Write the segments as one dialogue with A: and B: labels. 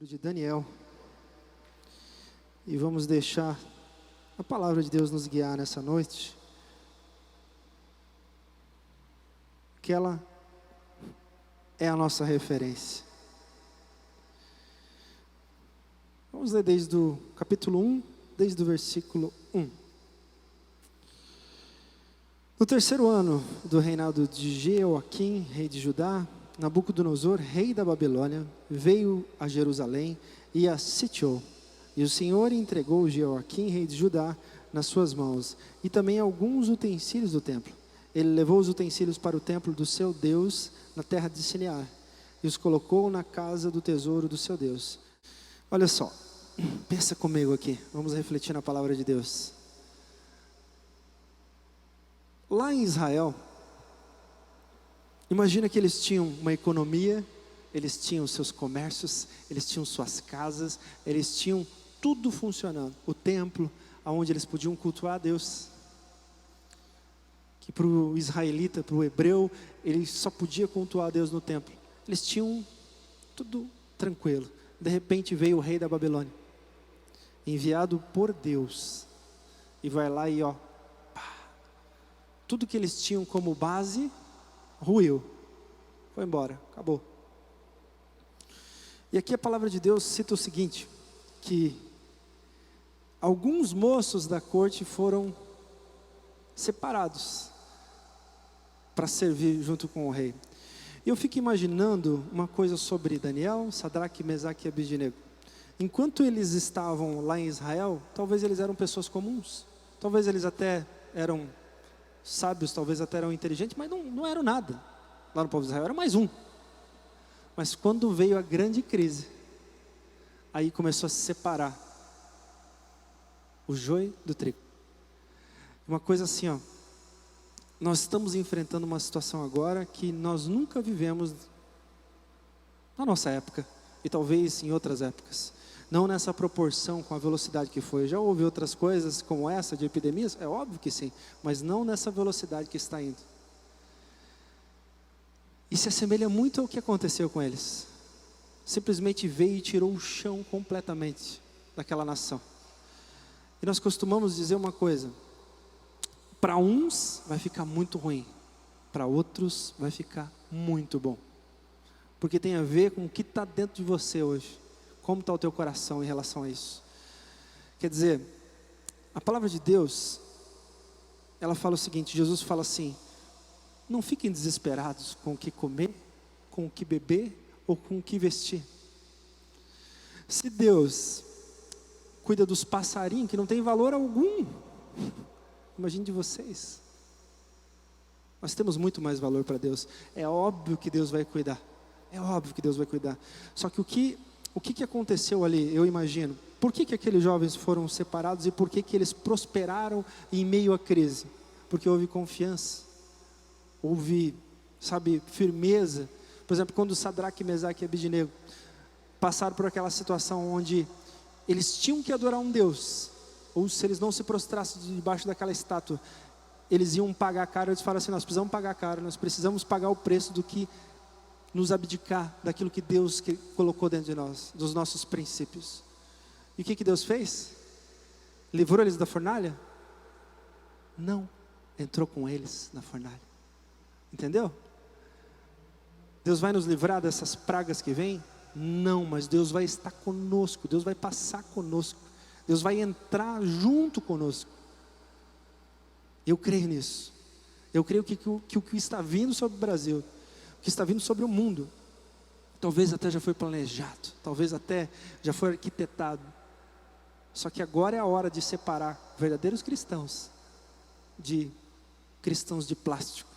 A: livro de Daniel e vamos deixar a palavra de Deus nos guiar nessa noite, que ela é a nossa referência. Vamos ler desde o capítulo 1, desde o versículo 1. No terceiro ano do reinado de Jeoaquim, rei de Judá, Nabucodonosor, rei da Babilônia, veio a Jerusalém e a sitiou. E o Senhor entregou Jeoaquim, rei de Judá, nas suas mãos, e também alguns utensílios do templo. Ele levou os utensílios para o templo do seu Deus, na terra de Sinear, e os colocou na casa do tesouro do seu Deus. Olha só, pensa comigo aqui, vamos refletir na palavra de Deus. Lá em Israel, imagina que eles tinham uma economia, eles tinham seus comércios, eles tinham suas casas, eles tinham tudo funcionando. O templo, onde eles podiam cultuar a Deus. Que para o israelita, para o hebreu, ele só podia cultuar a Deus no templo. Eles tinham tudo tranquilo. De repente veio o rei da Babilônia, enviado por Deus, e vai lá e tudo que eles tinham como base ruiu, foi embora, acabou. E aqui a palavra de Deus cita o seguinte, que alguns moços da corte foram separados para servir junto com o rei. E eu fico imaginando uma coisa sobre Daniel, Sadraque, Mesaque e Abednego. Enquanto eles estavam lá em Israel, talvez eles eram pessoas comuns, talvez eles até eram sábios, talvez até eram inteligentes, mas não eram nada. Lá no povo de Israel era mais um. Mas quando veio a grande crise, aí começou a se separar o joio do trigo. Uma coisa assim, nós estamos enfrentando uma situação agora que nós nunca vivemos na nossa época, e talvez em outras épocas. Não nessa proporção, com a velocidade que foi. Já houve outras coisas como essa de epidemias? É óbvio que sim, mas não nessa velocidade que está indo. E se assemelha muito ao que aconteceu com eles. Simplesmente veio e tirou o chão completamente daquela nação. E nós costumamos dizer uma coisa: para uns vai ficar muito ruim, para outros vai ficar muito bom. Porque tem a ver com o que está dentro de você hoje. Como está o teu coração em relação a isso? Quer dizer, a palavra de Deus, ela fala o seguinte, Jesus fala assim: não fiquem desesperados com o que comer, com o que beber ou com o que vestir. Se Deus cuida dos passarinhos que não tem valor algum, imagine de vocês. Nós temos muito mais valor para Deus. É óbvio que Deus vai cuidar. É óbvio que Deus vai cuidar. Só que o que aconteceu ali, eu imagino? Por que aqueles jovens foram separados e por que eles prosperaram em meio à crise? Porque houve confiança, houve, firmeza. Por exemplo, quando Sadraque, Mesaque e Abednego passaram por aquela situação onde eles tinham que adorar um Deus, ou se eles não se prostrassem debaixo daquela estátua, eles iam pagar caro. Eles falaram assim: nós precisamos pagar caro, nós precisamos pagar o preço do que nos abdicar daquilo que Deus colocou dentro de nós, dos nossos princípios. E o que Deus fez? Livrou eles da fornalha? Não, entrou com eles na fornalha. Entendeu? Deus vai nos livrar dessas pragas que vêm? Não, mas Deus vai estar conosco, Deus vai passar conosco, Deus vai entrar junto conosco. Eu creio nisso. Eu creio que o que está vindo sobre o Brasil, que está vindo sobre o mundo, talvez até já foi planejado, talvez até já foi arquitetado. Só que agora é a hora de separar verdadeiros cristãos de cristãos de plástico,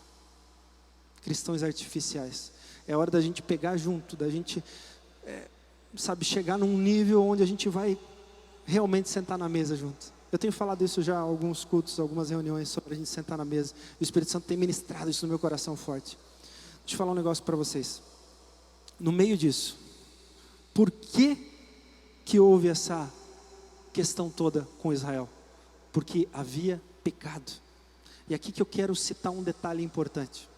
A: cristãos artificiais. É hora da gente pegar junto, da gente, chegar num nível onde a gente vai realmente sentar na mesa junto. Eu tenho falado isso já em alguns cultos, algumas reuniões, sobre a gente sentar na mesa. O Espírito Santo tem ministrado isso no meu coração forte. Deixa eu falar um negócio para vocês. No meio disso, por que houve essa questão toda com Israel? Porque havia pecado. E aqui que eu quero citar um detalhe importante.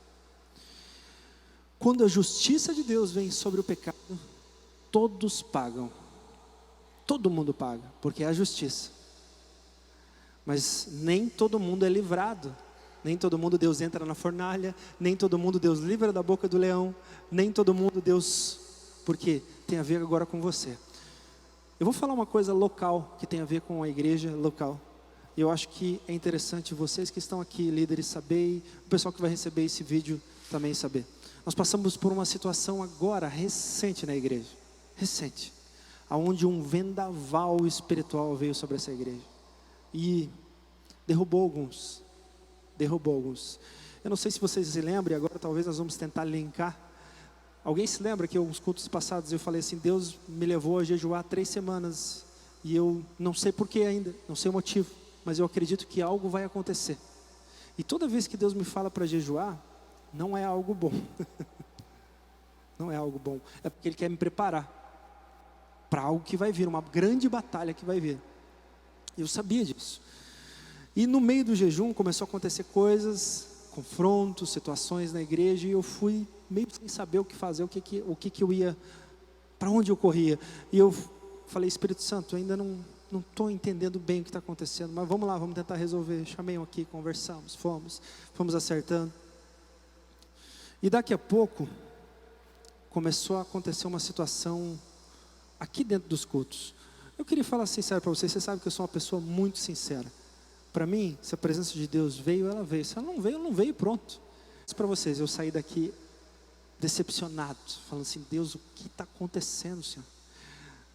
A: Quando a justiça de Deus vem sobre o pecado, todos pagam. Todo mundo paga, porque é a justiça. Mas nem todo mundo é livrado. Nem todo mundo Deus entra na fornalha. Nem todo mundo Deus livra da boca do leão. Nem todo mundo Deus... Porque tem a ver agora com você. Eu vou falar uma coisa local, que tem a ver com a igreja local. E eu acho que é interessante vocês que estão aqui, líderes, saber, e o pessoal que vai receber esse vídeo também saber. Nós passamos por uma situação agora, recente na igreja. Recente. Onde um vendaval espiritual veio sobre essa igreja. E derrubou alguns. Eu não sei se vocês se lembram, e agora talvez nós vamos tentar linkar. Alguém se lembra que uns cultos passados eu falei assim, Deus me levou a jejuar 3 semanas, e eu não sei porquê ainda, não sei o motivo, mas eu acredito que algo vai acontecer. E toda vez que Deus me fala para jejuar, não é algo bom. Não é algo bom, é porque Ele quer me preparar para algo que vai vir, uma grande batalha que vai vir. Eu sabia disso. E no meio do jejum começou a acontecer coisas, confrontos, situações na igreja, e eu fui meio sem saber o que fazer, o que eu ia, para onde eu corria. E eu falei, Espírito Santo, eu ainda não estou entendendo bem o que está acontecendo, mas vamos lá, vamos tentar resolver. Chamei um aqui, conversamos, fomos acertando. E daqui a pouco, começou a acontecer uma situação aqui dentro dos cultos. Eu queria falar sincero para vocês, você sabe que eu sou uma pessoa muito sincera. Para mim, se a presença de Deus veio, ela veio. Se ela não veio, pronto. Mas para vocês, eu saí daqui decepcionado, falando assim, Deus, o que está acontecendo, Senhor?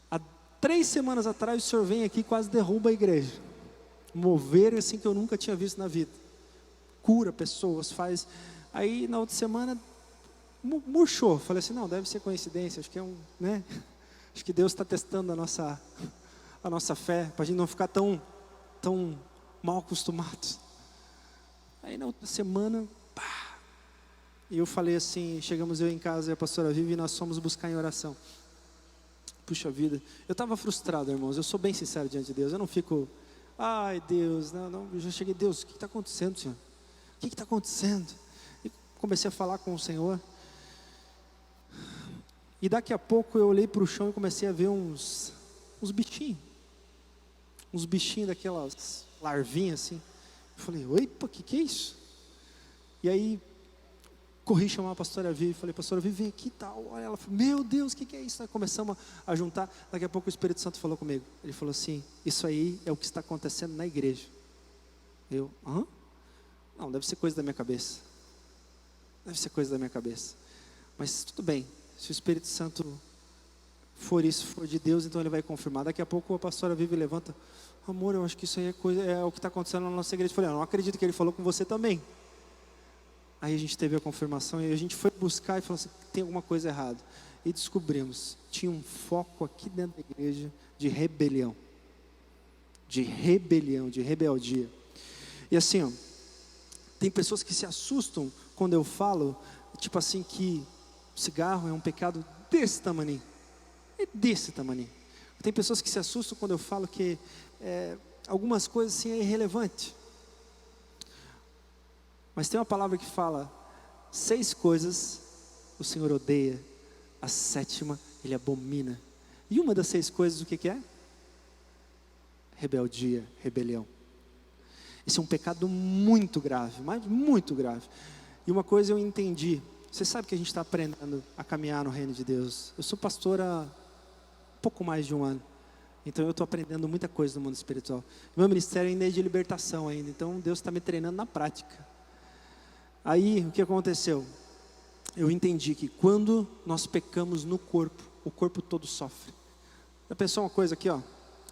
A: Há 3 semanas atrás, o Senhor vem aqui e quase derruba a igreja. Mover assim que eu nunca tinha visto na vida. Cura pessoas, faz... Aí, na outra semana, murchou. Falei assim, não, deve ser coincidência, acho que é né? Acho que Deus está testando a nossa fé, para a gente não ficar tão mal acostumados. Aí na outra semana, pá, e eu falei assim, chegamos eu em casa e a pastora Vivi, e nós fomos buscar em oração. Puxa vida, eu estava frustrado, irmãos, eu sou bem sincero diante de Deus, eu não fico, ai Deus, não, eu já cheguei, Deus, o que está acontecendo, Senhor? O que está acontecendo? E comecei a falar com o Senhor, e daqui a pouco eu olhei para o chão e comecei a ver uns bichinhos daquelas larvinhas assim. Eu falei, opa, que é isso? E aí, corri chamar a pastora Vivi, falei, pastora Vivi, vem aqui e tal. Olha, ela falou, meu Deus, o que é isso? Aí começamos a juntar, daqui a pouco o Espírito Santo falou comigo. Ele falou assim, isso aí é o que está acontecendo na igreja. Eu, hã? Não, deve ser coisa da minha cabeça. Mas tudo bem, se o Espírito Santo for de Deus, então Ele vai confirmar. Daqui a pouco a pastora Vivi levanta, amor, eu acho que isso aí é o que está acontecendo na nossa igreja. Eu falei, eu não acredito que Ele falou com você também. Aí a gente teve a confirmação e a gente foi buscar e falou assim, tem alguma coisa errada. E descobrimos, tinha um foco aqui dentro da igreja de rebelião, de rebeldia. E assim, ó, tem pessoas que se assustam quando eu falo, tipo assim, que cigarro é um pecado desse tamaninho. É desse tamaninho. Tem pessoas que se assustam quando eu falo que algumas coisas assim é irrelevante. Mas tem uma palavra que fala, 6 coisas o Senhor odeia, a 7ª Ele abomina. E uma das 6 coisas o que é? Rebeldia, rebelião. Esse é um pecado muito grave, mas muito grave. E uma coisa eu entendi, você sabe que a gente está aprendendo a caminhar no reino de Deus. Eu sou pastor há pouco mais de 1 ano. Então eu estou aprendendo muita coisa no mundo espiritual. Meu ministério ainda é de libertação ainda. Então Deus está me treinando na prática. Aí o que aconteceu? Eu entendi que quando nós pecamos no corpo, o corpo todo sofre. Já pensou uma coisa aqui, ó?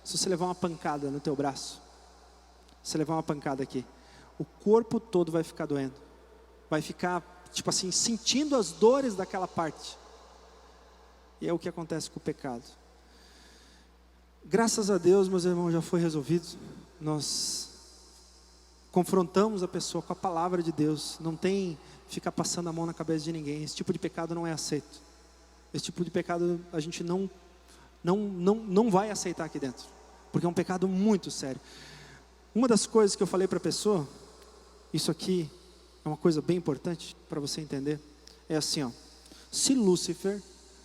A: Se você levar uma pancada no teu braço, você levar uma pancada aqui, o corpo todo vai ficar doendo. Vai ficar, tipo assim, sentindo as dores daquela parte. E é o que acontece com o pecado. Graças a Deus, meus irmãos, já foi resolvido. Nós confrontamos a pessoa com a palavra de Deus. Não tem ficar passando a mão na cabeça de ninguém. Esse tipo de pecado não é aceito. Esse tipo de pecado a gente não vai aceitar aqui dentro. Porque é um pecado muito sério. Uma das coisas que eu falei para a pessoa, isso aqui é uma coisa bem importante para você entender, é assim, ó, se Lúcifer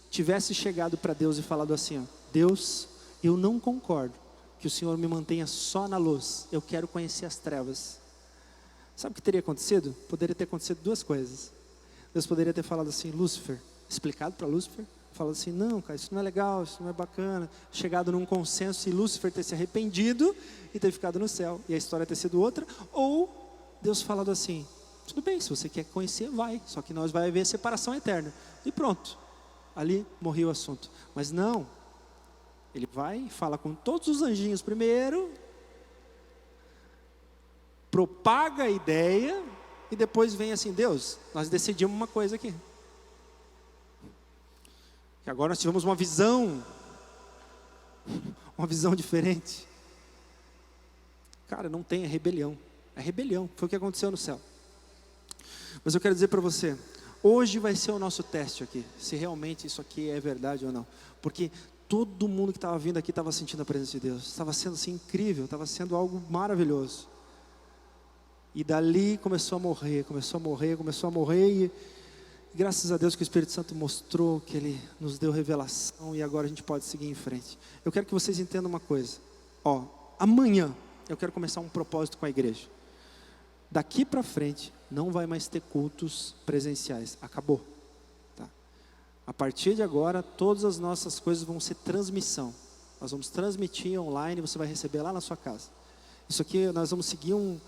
A: tivesse chegado para Deus e falado assim, ó, Deus, eu não concordo que o Senhor me mantenha só na luz, eu quero conhecer as trevas. Sabe o que teria acontecido? Poderia ter acontecido duas coisas. Deus poderia ter falado assim, Lúcifer, explicado para Lúcifer, falado assim, não, cara, isso não é legal, isso não é bacana, chegado num consenso e Lúcifer ter se arrependido e ter ficado no céu, e a história ter sido outra, ou Deus falado assim, tudo bem, se você quer conhecer, vai, só que nós vai haver separação eterna, e pronto, ali morreu o assunto. Mas não, ele vai e fala com todos os anjinhos primeiro, propaga a ideia, e depois vem assim, Deus, nós decidimos uma coisa aqui, que agora nós tivemos uma visão diferente. Cara, não tem, é rebelião, foi o que aconteceu no céu. Mas eu quero dizer para você, hoje vai ser o nosso teste aqui, se realmente isso aqui é verdade ou não, porque todo mundo que estava vindo aqui estava sentindo a presença de Deus, estava sendo assim incrível, estava sendo algo maravilhoso, e dali começou a morrer, e graças a Deus que o Espírito Santo mostrou, que Ele nos deu revelação, e agora a gente pode seguir em frente. Eu quero que vocês entendam uma coisa, amanhã eu quero começar um propósito com a igreja. Daqui para frente não vai mais ter cultos presenciais, acabou, tá? A partir de agora todas as nossas coisas vão ser transmissão, nós vamos transmitir online, você vai receber lá na sua casa. Isso aqui nós vamos seguir um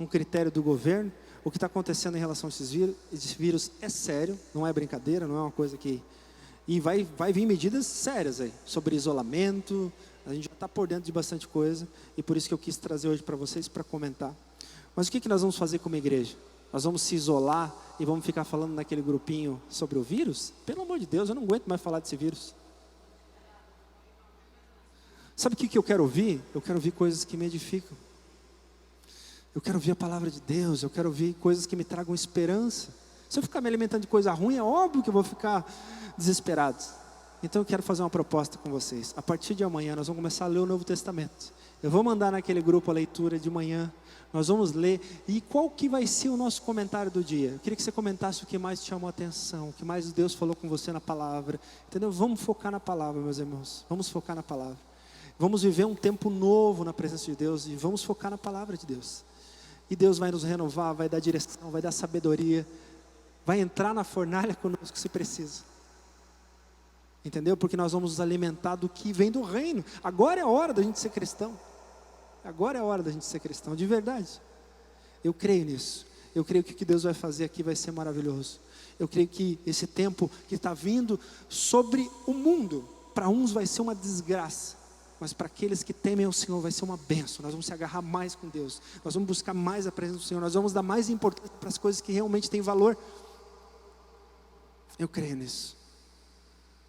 A: critério do governo. O que está acontecendo em relação a esses vírus é sério, não é brincadeira, não é uma coisa que... E vai vir medidas sérias aí, sobre isolamento, a gente já está por dentro de bastante coisa, e por isso que eu quis trazer hoje para vocês, para comentar. Mas o que nós vamos fazer como igreja? Nós vamos se isolar e vamos ficar falando naquele grupinho sobre o vírus? Pelo amor de Deus, eu não aguento mais falar desse vírus. Sabe o que eu quero ouvir? Eu quero ouvir coisas que me edificam. Eu quero ouvir a palavra de Deus, eu quero ouvir coisas que me tragam esperança. Se eu ficar me alimentando de coisa ruim, é óbvio que eu vou ficar desesperado. Então eu quero fazer uma proposta com vocês. A partir de amanhã nós vamos começar a ler o Novo Testamento. Eu vou mandar naquele grupo a leitura de manhã. Nós vamos ler. E qual que vai ser o nosso comentário do dia? Eu queria que você comentasse o que mais te chamou a atenção, o que mais Deus falou com você na palavra. Entendeu? Vamos focar na palavra, meus irmãos. Vamos focar na palavra. Vamos viver um tempo novo na presença de Deus e vamos focar na palavra de Deus. E Deus vai nos renovar, vai dar direção, vai dar sabedoria, vai entrar na fornalha conosco se precisa. Entendeu? Porque nós vamos nos alimentar do que vem do reino. Agora é a hora da gente ser cristão. Agora é a hora da gente ser cristão, de verdade. Eu creio nisso. Eu creio que o que Deus vai fazer aqui vai ser maravilhoso. Eu creio que esse tempo que está vindo sobre o mundo, para uns vai ser uma desgraça. Mas para aqueles que temem ao Senhor vai ser uma bênção. Nós vamos se agarrar mais com Deus. Nós vamos buscar mais a presença do Senhor. Nós vamos dar mais importância para as coisas que realmente têm valor. Eu creio nisso.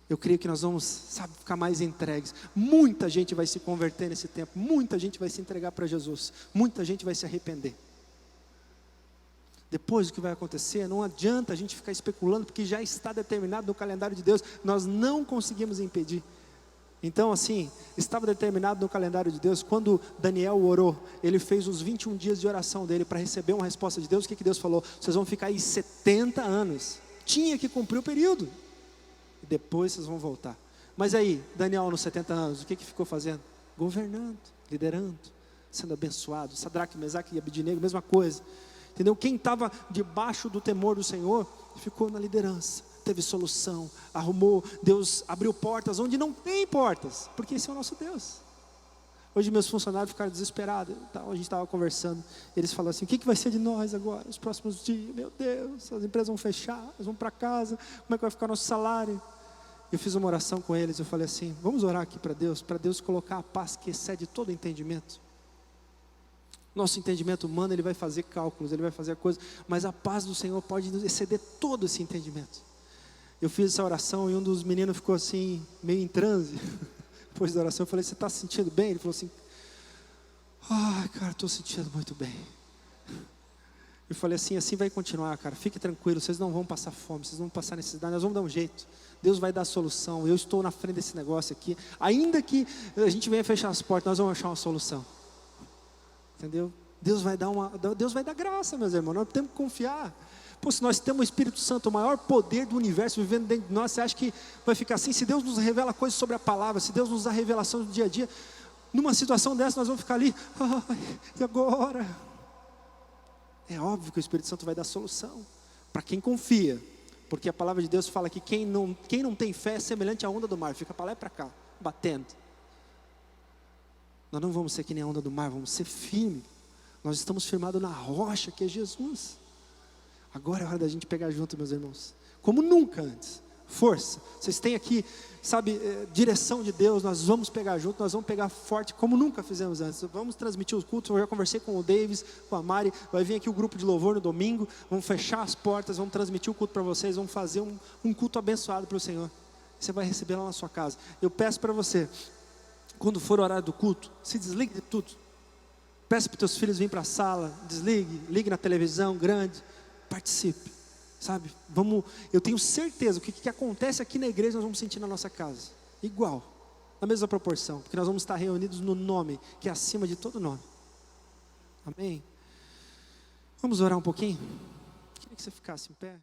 A: Eu creio que nós vamos, ficar mais entregues. Muita gente vai se converter nesse tempo. Muita gente vai se entregar para Jesus. Muita gente vai se arrepender. Depois o que vai acontecer, não adianta a gente ficar especulando, porque já está determinado no calendário de Deus. Nós não conseguimos impedir. Então assim, estava determinado no calendário de Deus. Quando Daniel orou, ele fez os 21 dias de oração dele para receber uma resposta de Deus. O que Deus falou? Vocês vão ficar aí 70 anos. Tinha que cumprir o período. E depois vocês vão voltar. Mas aí, Daniel nos 70 anos, o que ficou fazendo? Governando, liderando, sendo abençoado. Sadraque, Mesaque e Abednego, mesma coisa. Entendeu? Quem estava debaixo do temor do Senhor, ficou na liderança. Teve solução, arrumou, Deus abriu portas onde não tem portas, porque esse é o nosso Deus. Hoje meus funcionários ficaram desesperados, a gente estava conversando, eles falaram assim, o que vai ser de nós agora, nos próximos dias? Meu Deus, as empresas vão fechar, nós vamos para casa, como é que vai ficar nosso salário? Eu fiz uma oração com eles, eu falei assim, vamos orar aqui para Deus colocar a paz que excede todo entendimento. Nosso entendimento humano, ele vai fazer cálculos, ele vai fazer coisas, mas a paz do Senhor pode exceder todo esse entendimento. Eu fiz essa oração e um dos meninos ficou assim, meio em transe. Depois da oração eu falei, você está se sentindo bem? Ele falou assim, cara, estou sentindo muito bem. Eu falei assim vai continuar, cara, fique tranquilo, vocês não vão passar fome, vocês não vão passar necessidade, nós vamos dar um jeito. Deus vai dar a solução, eu estou na frente desse negócio aqui. Ainda que a gente venha fechar as portas, nós vamos achar uma solução. Entendeu? Deus vai dar graça, meus irmãos, nós temos que confiar. Pô, se nós temos o Espírito Santo, o maior poder do universo vivendo dentro de nós, você acha que vai ficar assim? Se Deus nos revela coisas sobre a palavra, se Deus nos dá revelação do dia a dia, numa situação dessa nós vamos ficar ali, e agora? É óbvio que o Espírito Santo vai dar solução, para quem confia, porque a palavra de Deus fala que quem não tem fé é semelhante à onda do mar, fica para lá e para cá, batendo. Nós não vamos ser que nem a onda do mar, vamos ser firmes. Nós estamos firmados na rocha que é Jesus. Agora é hora da gente pegar junto, meus irmãos, como nunca antes. Força, vocês têm aqui, sabe, direção de Deus. Nós vamos pegar junto, nós vamos pegar forte, como nunca fizemos antes. Vamos transmitir os cultos. Eu já conversei com o Davis, com a Mari. Vai vir aqui o grupo de louvor no domingo. Vamos fechar as portas, vamos transmitir o culto para vocês. Vamos fazer um culto abençoado para o Senhor. Você vai receber lá na sua casa. Eu peço para você, quando for o horário do culto, se desligue de tudo. Peça para os teus filhos virem para a sala, desligue, ligue na televisão grande, participe. Sabe, eu tenho certeza, o que acontece aqui na igreja nós vamos sentir na nossa casa, igual, na mesma proporção, porque nós vamos estar reunidos no nome, que é acima de todo nome, amém? Vamos orar um pouquinho? Queria que você ficasse em pé.